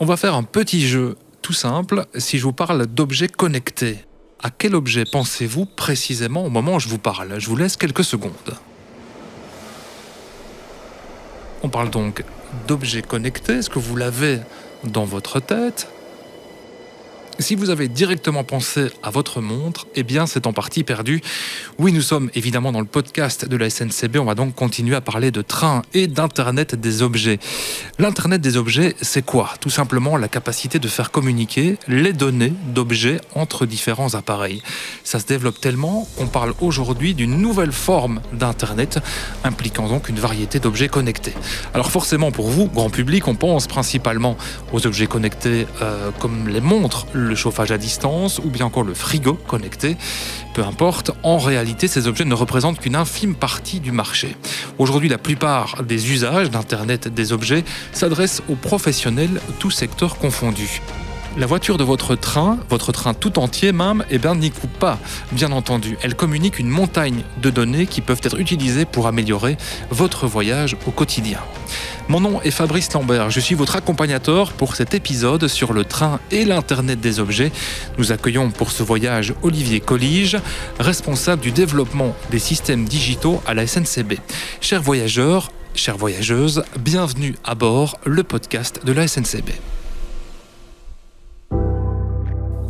On va faire un petit jeu tout simple. Si je vous parle d'objets connectés, à quel objet pensez-vous précisément au moment où je vous parle? Je vous laisse quelques secondes. On parle donc d'objets connectés. Est-ce que vous l'avez dans votre tête? Si vous avez directement pensé à votre montre, eh bien c'est en partie perdu. Oui, nous sommes évidemment dans le podcast de la SNCB, on va donc continuer à parler de train et d'Internet des objets. L'Internet des objets, c'est quoi? Tout simplement la capacité de faire communiquer les données d'objets entre différents appareils. Ça se développe tellement qu'on parle aujourd'hui d'une nouvelle forme d'Internet, impliquant donc une variété d'objets connectés. Alors forcément pour vous, grand public, on pense principalement aux objets connectés comme les montres, le chauffage à distance ou bien encore le frigo connecté. Peu importe, en réalité, ces objets ne représentent qu'une infime partie du marché. Aujourd'hui, la plupart des usages d'Internet des objets s'adressent aux professionnels, tous secteurs confondus. La voiture de votre train tout entier même, n'y coupe pas, bien entendu. Elle communique une montagne de données qui peuvent être utilisées pour améliorer votre voyage au quotidien. Mon nom est Fabrice Lambert, je suis votre accompagnateur pour cet épisode sur le train et l'Internet des objets. Nous accueillons pour ce voyage Olivier Collige, responsable du développement des systèmes digitaux à la SNCB. Chers voyageurs, chères voyageuses, bienvenue à bord, le podcast de la SNCB.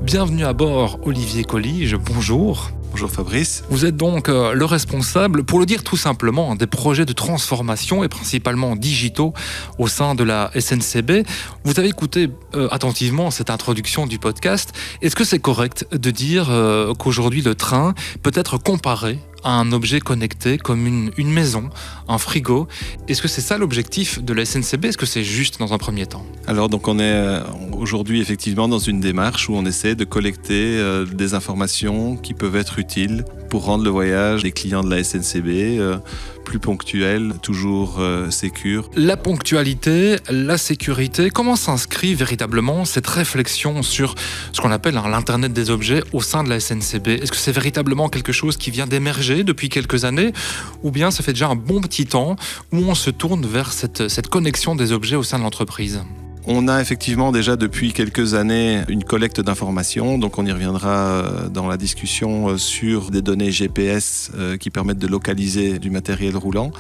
Bienvenue à bord, Olivier Collige, bonjour. Bonjour Fabrice. Vous êtes donc le responsable, pour le dire tout simplement, des projets de transformation et principalement digitaux au sein de la SNCB. Vous avez écouté attentivement cette introduction du podcast. Est-ce que c'est correct de dire qu'aujourd'hui le train peut être comparé à un objet connecté comme une maison, un frigo? Est-ce que c'est ça l'objectif de la SNCB? Est-ce que c'est juste dans un premier temps? Alors donc on est aujourd'hui effectivement dans une démarche où on essaie de collecter des informations qui peuvent être utiles pour rendre le voyage des clients de la SNCB plus ponctuel, toujours sécure. La ponctualité, la sécurité, comment s'inscrit véritablement cette réflexion sur ce qu'on appelle l'Internet des objets au sein de la SNCB? Est-ce que c'est véritablement quelque chose qui vient d'émerger depuis quelques années ou bien ça fait déjà un bon petit temps où on se tourne vers cette connexion des objets au sein de l'entreprise? On a effectivement déjà depuis quelques années une collecte d'informations, donc on y reviendra dans la discussion sur des données GPS qui permettent de localiser du matériel roulant,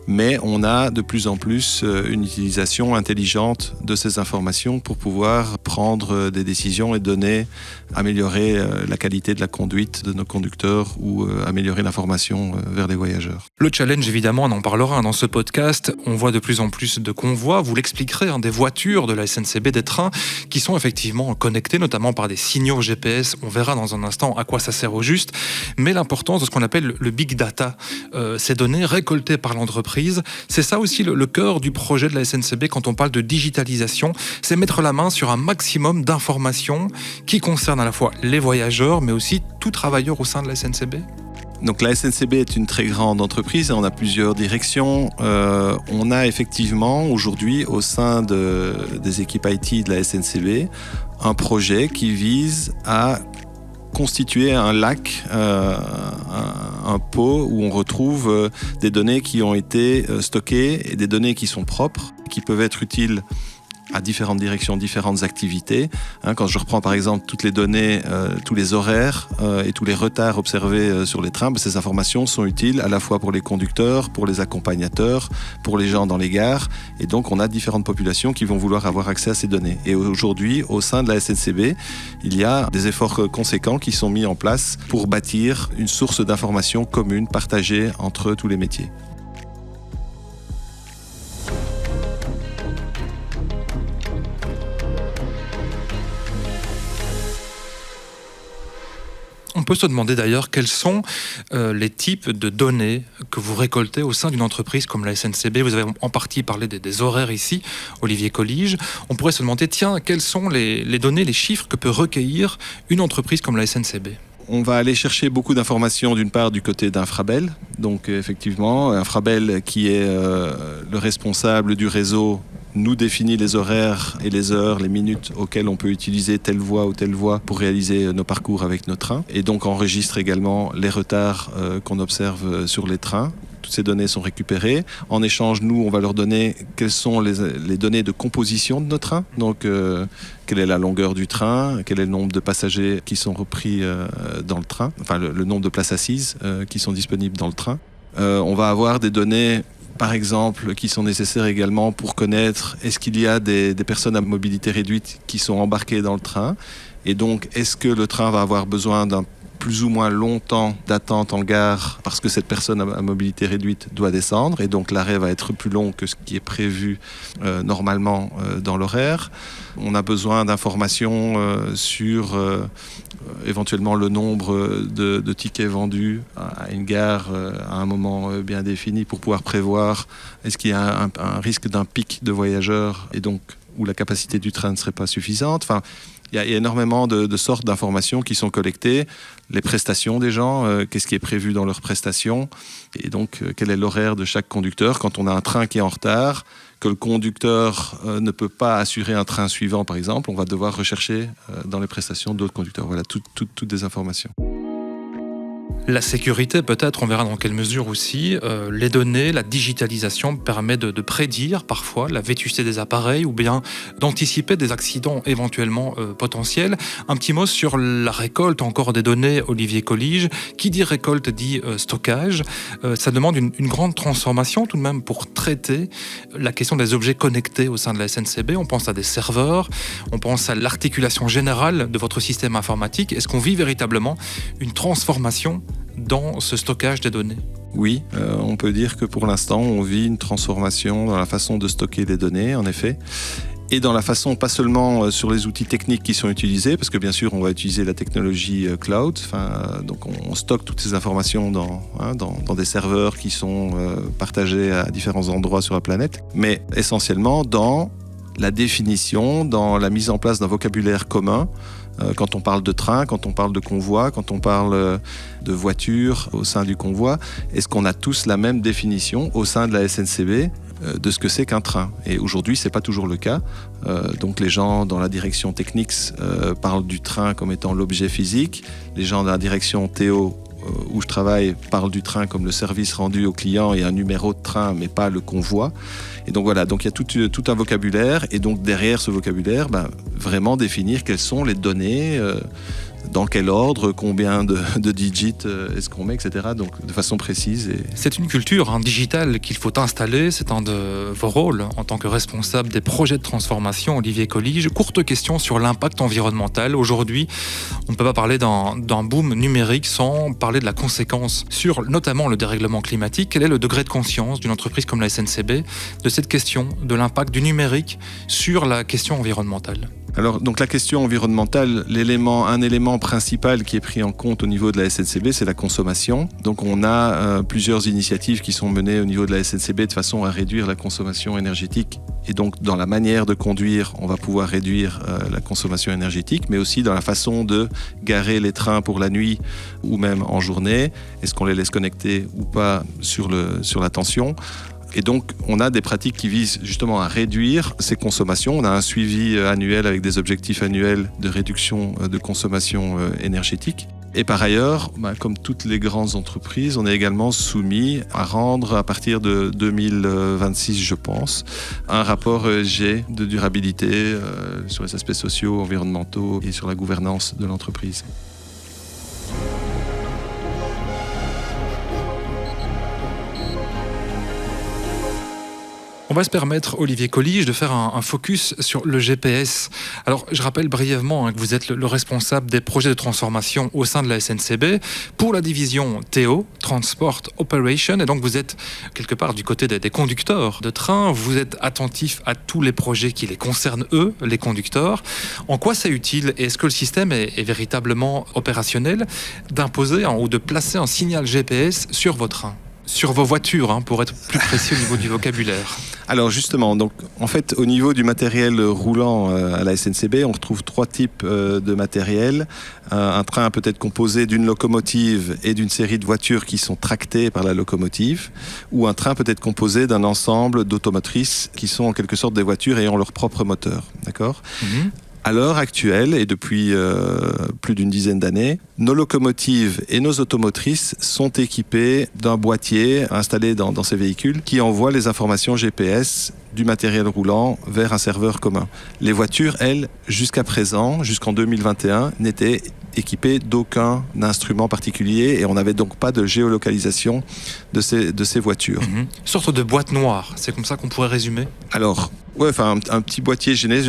mais on a de plus en plus une utilisation intelligente de ces informations pour pouvoir prendre des décisions et donner, améliorer la qualité de la conduite de nos conducteurs ou améliorer l'information vers les voyageurs. Le challenge, évidemment, on en parlera dans ce podcast, on voit de plus en plus de convois, vous l'expliquerez, des voitures de la SNCB, des trains qui sont effectivement connectés, notamment par des signaux GPS. On verra dans un instant à quoi ça sert au juste. Mais l'importance de ce qu'on appelle le big data, ces données récoltées par l'entreprise, c'est ça aussi le cœur du projet de la SNCB quand on parle de digitalisation, c'est mettre la main sur un maximum d'informations qui concernent à la fois les voyageurs, mais aussi tout travailleur au sein de la SNCB. Donc la SNCB est une très grande entreprise, on a plusieurs directions. On a effectivement aujourd'hui au sein des équipes IT de la SNCB un projet qui vise à constituer un lac, un pot où on retrouve des données qui ont été stockées et des données qui sont propres, qui peuvent être utiles à différentes directions, différentes activités. Quand je reprends par exemple toutes les données, tous les horaires et tous les retards observés sur les trains, ces informations sont utiles à la fois pour les conducteurs, pour les accompagnateurs, pour les gens dans les gares. Et donc on a différentes populations qui vont vouloir avoir accès à ces données. Et aujourd'hui, au sein de la SNCB, il y a des efforts conséquents qui sont mis en place pour bâtir une source d'informations commune, partagée entre tous les métiers. On peut se demander d'ailleurs quels sont les types de données que vous récoltez au sein d'une entreprise comme la SNCB. Vous avez en partie parlé des horaires ici, Olivier Collige. On pourrait se demander, quelles sont les données, les chiffres que peut recueillir une entreprise comme la SNCB? On va aller chercher beaucoup d'informations d'une part du côté d'Infrabel. Donc effectivement, Infrabel qui est le responsable du réseau nous définit les horaires et les heures, les minutes auxquelles on peut utiliser telle voie ou telle voie pour réaliser nos parcours avec nos trains. Et donc enregistre également les retards qu'on observe sur les trains. toutes ces données sont récupérées. En échange, nous, on va leur donner quelles sont les données de composition de nos trains. Donc, quelle est la longueur du train, quel est le nombre de passagers qui sont repris dans le train, enfin le nombre de places assises qui sont disponibles dans le train. On va avoir des données, par exemple, qui sont nécessaires également pour connaître est-ce qu'il y a des personnes à mobilité réduite qui sont embarquées dans le train. Et donc, est-ce que le train va avoir besoin d'un plus ou moins long temps d'attente en gare parce que cette personne à mobilité réduite doit descendre et donc l'arrêt va être plus long que ce qui est prévu normalement dans l'horaire. On a besoin d'informations sur éventuellement le nombre de tickets vendus à une gare à un moment bien défini pour pouvoir prévoir est-ce qu'il y a un risque d'un pic de voyageurs et donc où la capacité du train ne serait pas suffisante. Enfin, il y a énormément de sortes d'informations qui sont collectées. Les prestations des gens, qu'est-ce qui est prévu dans leurs prestations et donc quel est l'horaire de chaque conducteur. Quand on a un train qui est en retard, que le conducteur ne peut pas assurer un train suivant par exemple, on va devoir rechercher dans les prestations d'autres conducteurs. Voilà, toutes des informations. La sécurité, peut-être, on verra dans quelle mesure aussi. Les données, la digitalisation permet de prédire parfois la vétusté des appareils ou bien d'anticiper des accidents éventuellement potentiels. Un petit mot sur la récolte encore des données, Olivier Collige. Qui dit récolte dit stockage. Ça demande une grande transformation tout de même pour traiter la question des objets connectés au sein de la SNCB. On pense à des serveurs, on pense à l'articulation générale de votre système informatique. Est-ce qu'on vit véritablement une transformation dans ce stockage des données? Oui, on peut dire que pour l'instant, on vit une transformation dans la façon de stocker les données, en effet, et dans la façon, pas seulement sur les outils techniques qui sont utilisés, parce que bien sûr, on va utiliser la technologie cloud, donc on stocke toutes ces informations dans des serveurs qui sont partagés à différents endroits sur la planète, mais essentiellement dans la définition, dans la mise en place d'un vocabulaire commun. Quand on parle de train, quand on parle de convoi, quand on parle de voiture au sein du convoi, est-ce qu'on a tous la même définition au sein de la SNCB de ce que c'est qu'un train? Et aujourd'hui, c'est pas toujours le cas. Donc les gens dans la direction technique parlent du train comme étant l'objet physique. Les gens dans la direction Théo où je travaille parle du train comme le service rendu au client et un numéro de train, mais pas le convoi. Et donc voilà, donc il y a tout un vocabulaire, et donc derrière ce vocabulaire, vraiment définir quelles sont les données, dans quel ordre, combien de digits est-ce qu'on met, etc. Donc de façon précise. C'est une culture digitale qu'il faut installer, c'est un de vos rôles en tant que responsable des projets de transformation, Olivier Collige. Courte question sur l'impact environnemental. Aujourd'hui, on ne peut pas parler d'un boom numérique sans parler de la conséquence sur notamment le dérèglement climatique. Quel est le degré de conscience d'une entreprise comme la SNCB de cette question de l'impact du numérique sur la question environnementale? Alors, donc la question environnementale, un élément principal qui est pris en compte au niveau de la SNCB, c'est la consommation. Donc on a plusieurs initiatives qui sont menées au niveau de la SNCB de façon à réduire la consommation énergétique. Et donc dans la manière de conduire, on va pouvoir réduire la consommation énergétique, mais aussi dans la façon de garer les trains pour la nuit ou même en journée. Est-ce qu'on les laisse connecter ou pas sur la tension ? Et donc, on a des pratiques qui visent justement à réduire ces consommations. On a un suivi annuel avec des objectifs annuels de réduction de consommation énergétique. Et par ailleurs, comme toutes les grandes entreprises, on est également soumis à rendre, à partir de 2026, je pense, un rapport ESG de durabilité sur les aspects sociaux, environnementaux et sur la gouvernance de l'entreprise. On va se permettre, Olivier Collige, de faire un focus sur le GPS. Alors, je rappelle brièvement que vous êtes le responsable des projets de transformation au sein de la SNCB pour la division TO, Transport Operation, et donc vous êtes quelque part du côté des conducteurs de train. Vous êtes attentif à tous les projets qui les concernent, eux, les conducteurs. En quoi c'est utile et est-ce que le système est véritablement opérationnel d'imposer ou de placer un signal GPS sur vos trains ? Sur vos voitures, pour être plus précis au niveau du vocabulaire. Alors justement, donc, en fait, au niveau du matériel roulant à la SNCB, on retrouve 3 types de matériel. Un train peut être composé d'une locomotive et d'une série de voitures qui sont tractées par la locomotive, ou un train peut être composé d'un ensemble d'automotrices qui sont en quelque sorte des voitures ayant leur propre moteur. D'accord ? À l'heure actuelle, et depuis plus d'une dizaine d'années, nos locomotives et nos automotrices sont équipées d'un boîtier installé dans ces véhicules qui envoie les informations GPS du matériel roulant vers un serveur commun. Les voitures, elles, jusqu'à présent, jusqu'en 2021, n'étaient équipées d'aucun instrument particulier et on n'avait donc pas de géolocalisation de ces voitures. Sorte de boîte noire, c'est comme ça qu'on pourrait résumer ? Alors, un petit boîtier gêné,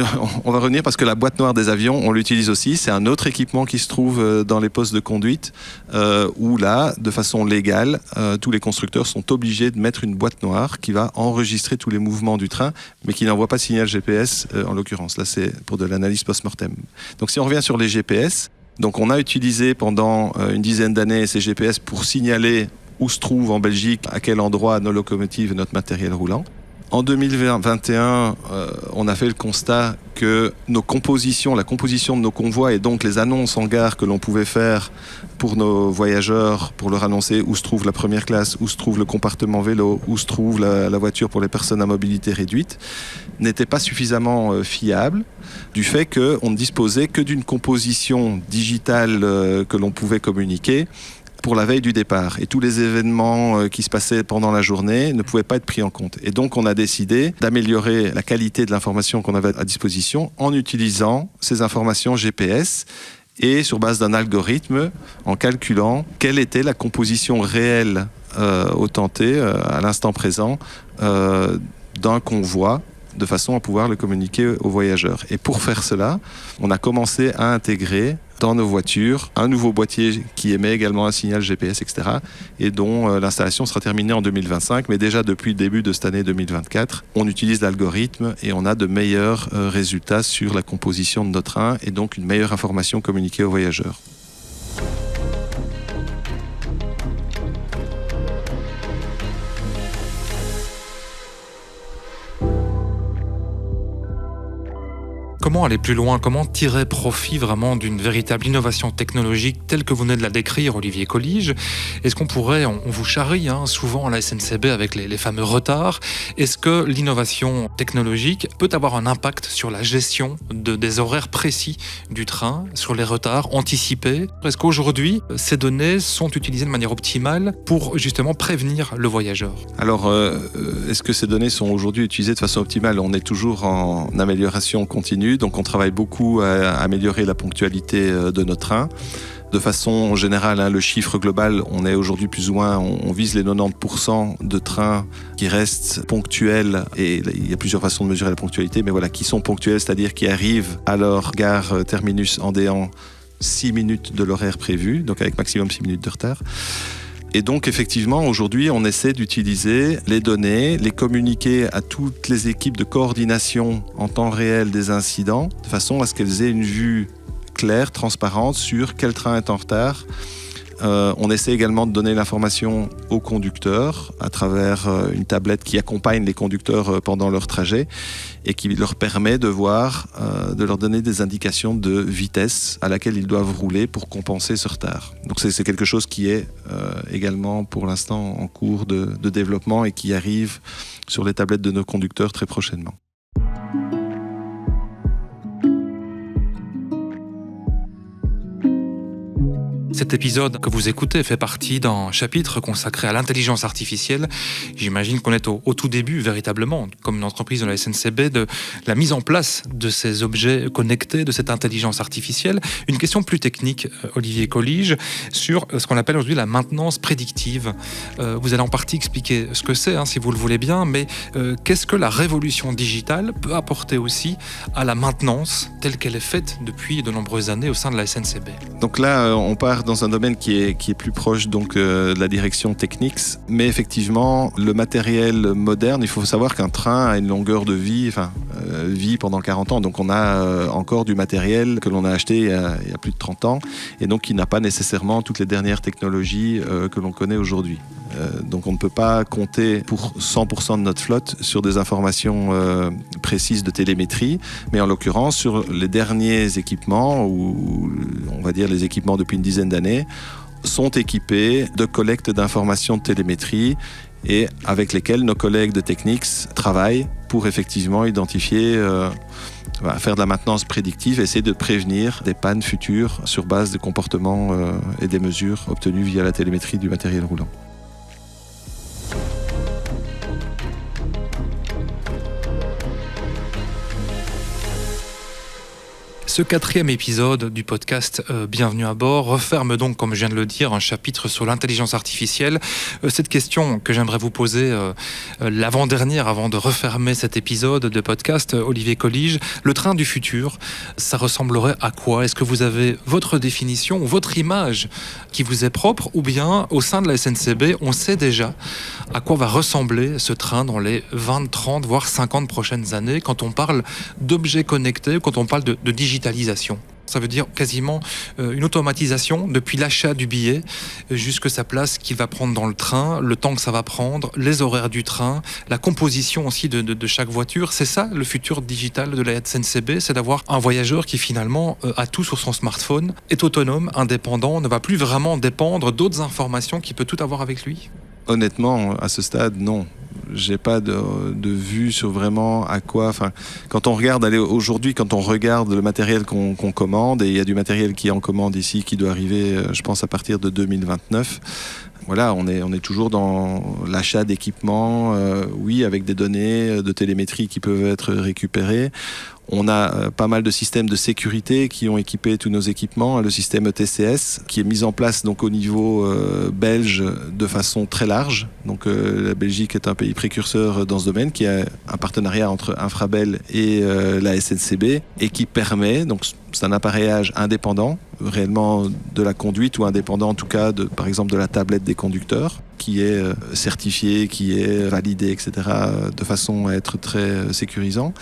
on va revenir parce que la boîte noire des avions, on l'utilise aussi. C'est un autre équipement qui se trouve dans les postes de conduite où là, de façon légale, tous les constructeurs sont obligés de mettre une boîte noire qui va enregistrer tous les mouvements du train, mais qui n'envoie pas de signal GPS en l'occurrence. Là, c'est pour de l'analyse post-mortem. Donc si on revient sur les GPS, donc on a utilisé pendant une dizaine d'années ces GPS pour signaler où se trouve en Belgique, à quel endroit nos locomotives et notre matériel roulant. En 2021, on a fait le constat que la composition de nos convois et donc les annonces en gare que l'on pouvait faire pour nos voyageurs, pour leur annoncer où se trouve la première classe, où se trouve le compartiment vélo, où se trouve la voiture pour les personnes à mobilité réduite, n'étaient pas suffisamment fiables du fait qu'on ne disposait que d'une composition digitale que l'on pouvait communiquer pour la veille du départ. Et tous les événements qui se passaient pendant la journée ne pouvaient pas être pris en compte. Et donc, on a décidé d'améliorer la qualité de l'information qu'on avait à disposition en utilisant ces informations GPS et sur base d'un algorithme, en calculant quelle était la composition réelle au temps T, à l'instant présent, d'un convoi, de façon à pouvoir le communiquer aux voyageurs. Et pour faire cela, on a commencé à intégrer dans nos voitures un nouveau boîtier qui émet également un signal GPS, etc. et dont l'installation sera terminée en 2025. Mais déjà depuis le début de cette année 2024, on utilise l'algorithme et on a de meilleurs résultats sur la composition de nos trains et donc une meilleure information communiquée aux voyageurs. Comment aller plus loin ? Comment tirer profit vraiment d'une véritable innovation technologique telle que vous venez de la décrire, Olivier Collige ? Est-ce qu'on pourrait, on vous charrie souvent à la SNCB avec les fameux retards, est-ce que l'innovation technologique peut avoir un impact sur la gestion des horaires précis du train, sur les retards anticipés ? Est-ce qu'aujourd'hui, ces données sont utilisées de manière optimale pour justement prévenir le voyageur ? Alors, est-ce que ces données sont aujourd'hui utilisées de façon optimale ? On est toujours en amélioration continue. Donc on travaille beaucoup à améliorer la ponctualité de nos trains. De façon générale, le chiffre global, on est aujourd'hui plus ou moins, on vise les 90% de trains qui restent ponctuels. Et il y a plusieurs façons de mesurer la ponctualité, mais voilà, qui sont ponctuels, c'est-à-dire qui arrivent à leur gare terminus en déant 6 minutes de l'horaire prévu, donc avec maximum 6 minutes de retard. Et donc, effectivement, aujourd'hui, on essaie d'utiliser les données, les communiquer à toutes les équipes de coordination en temps réel des incidents, de façon à ce qu'elles aient une vue claire, transparente sur quel train est en retard. On essaie également de donner l'information aux conducteurs à travers une tablette qui accompagne les conducteurs pendant leur trajet et qui leur permet de voir, de leur donner des indications de vitesse à laquelle ils doivent rouler pour compenser ce retard. Donc c'est quelque chose qui est également pour l'instant en cours de développement et qui arrive sur les tablettes de nos conducteurs très prochainement. Cet épisode que vous écoutez fait partie d'un chapitre consacré à l'intelligence artificielle. J'imagine qu'on est au tout début, véritablement, comme une entreprise de la SNCB, de la mise en place de ces objets connectés, de cette intelligence artificielle. Une question plus technique, Olivier Collige, sur ce qu'on appelle aujourd'hui la maintenance prédictive. Vous allez en partie expliquer ce que c'est, si vous le voulez bien, mais qu'est-ce que la révolution digitale peut apporter aussi à la maintenance telle qu'elle est faite depuis de nombreuses années au sein de la SNCB ? Donc là, on part dans un domaine qui est plus proche donc, de la direction technique, mais effectivement, le matériel moderne, il faut savoir qu'un train a une longueur de vie, vie pendant 40 ans, donc on a encore du matériel que l'on a acheté il y a plus de 30 ans, et donc qui n'a pas nécessairement toutes les dernières technologies que l'on connaît aujourd'hui. Donc on ne peut pas compter pour 100% de notre flotte sur des informations précises de télémétrie, mais en l'occurrence sur les derniers équipements, ou on va dire les équipements depuis une dizaine d'années, sont équipés de collecte d'informations de télémétrie et avec lesquels nos collègues de Technics travaillent pour effectivement identifier faire de la maintenance prédictive, essayer de prévenir des pannes futures sur base des comportements et des mesures obtenues via la télémétrie du matériel roulant. Ce 4e épisode du podcast Bienvenue à bord referme donc, comme je viens de le dire, un chapitre sur l'intelligence artificielle. Cette question que j'aimerais vous poser l'avant-dernière, avant de refermer cet épisode de podcast, Olivier Collige, le train du futur, ça ressemblerait à quoi ? Est-ce que vous avez votre définition ou votre image qui vous est propre, ou bien au sein de la SNCB, on sait déjà à quoi va ressembler ce train dans les 20, 30, voire 50 prochaines années quand on parle d'objets connectés, quand on parle de digitalisation. Ça veut dire quasiment une automatisation depuis l'achat du billet jusqu'à sa place qu'il va prendre dans le train, le temps que ça va prendre, les horaires du train, la composition aussi de chaque voiture. C'est ça le futur digital de la SNCB, c'est d'avoir un voyageur qui finalement a tout sur son smartphone, est autonome, indépendant, ne va plus vraiment dépendre d'autres informations qu'il peut tout avoir avec lui. Honnêtement, à ce stade, non. J'ai pas de vue sur vraiment à quoi. Enfin, quand on regarde aujourd'hui, quand on regarde le matériel qu'on commande, et il y a du matériel qui est en commande ici, qui doit arriver, je pense, à partir de 2029. Voilà, on est toujours dans l'achat d'équipements, oui, avec des données de télémétrie qui peuvent être récupérées. On a pas mal de systèmes de sécurité qui ont équipé tous nos équipements. Le système ETCS qui est mis en place donc au niveau belge de façon très large. Donc la Belgique est un pays précurseur dans ce domaine, qui a un partenariat entre Infrabel et la SNCB, et qui permet, donc c'est un appareillage indépendant, réellement de la conduite, ou indépendant en tout cas par exemple de la tablette des conducteurs, qui est certifié, qui est validé, etc., de façon à être très sécurisant.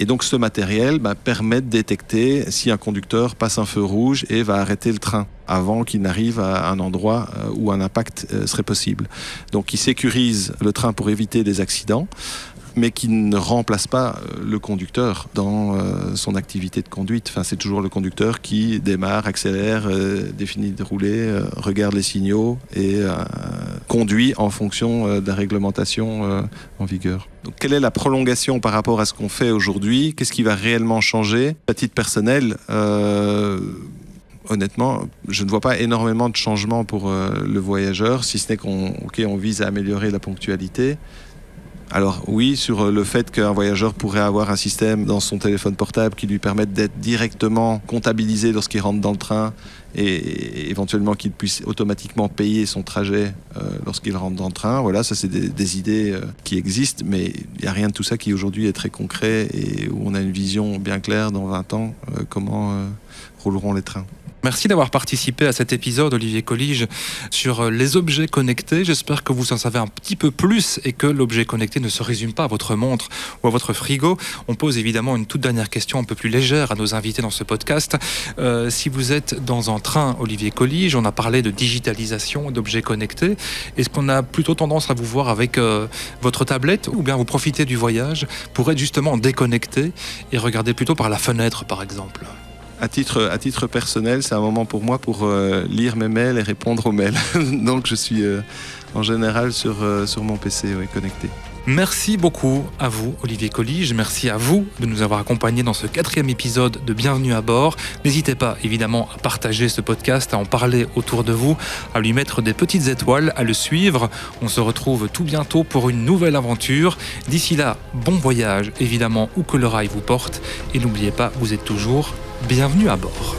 Et donc ce matériel permet de détecter si un conducteur passe un feu rouge et va arrêter le train avant qu'il n'arrive à un endroit où un impact serait possible. Donc il sécurise le train pour éviter des accidents, mais qui ne remplace pas le conducteur dans son activité de conduite. Enfin, c'est toujours le conducteur qui démarre, accélère, définit de rouler, regarde les signaux et conduit en fonction de la réglementation en vigueur. Donc, quelle est la prolongation par rapport à ce qu'on fait aujourd'hui ? Qu'est-ce qui va réellement changer ? À titre personnel, honnêtement, je ne vois pas énormément de changements pour le voyageur, si ce n'est qu'on vise à améliorer la ponctualité. Alors oui, sur le fait qu'un voyageur pourrait avoir un système dans son téléphone portable qui lui permette d'être directement comptabilisé lorsqu'il rentre dans le train, et éventuellement qu'il puisse automatiquement payer son trajet lorsqu'il rentre dans le train. Voilà, ça c'est des idées qui existent, mais il n'y a rien de tout ça qui aujourd'hui est très concret et où on a une vision bien claire dans 20 ans comment rouleront les trains. Merci d'avoir participé à cet épisode, Olivier Collige, sur les objets connectés. J'espère que vous en savez un petit peu plus et que l'objet connecté ne se résume pas à votre montre ou à votre frigo. On pose évidemment une toute dernière question un peu plus légère à nos invités dans ce podcast. Si vous êtes dans un train, Olivier Collige, on a parlé de digitalisation, d'objets connectés. Est-ce qu'on a plutôt tendance à vous voir avec votre tablette, ou bien vous profitez du voyage pour être justement déconnecté et regarder plutôt par la fenêtre, par exemple ? À titre personnel, c'est un moment pour moi pour lire mes mails et répondre aux mails. Donc je suis en général sur mon PC connecté. Merci beaucoup à vous, Olivier Collige. Merci à vous de nous avoir accompagnés dans ce 4e épisode de Bienvenue à bord. N'hésitez pas, évidemment, à partager ce podcast, à en parler autour de vous, à lui mettre des petites étoiles, à le suivre. On se retrouve tout bientôt pour une nouvelle aventure. D'ici là, bon voyage, évidemment, où que le rail vous porte. Et n'oubliez pas, vous êtes toujours bienvenue à bord.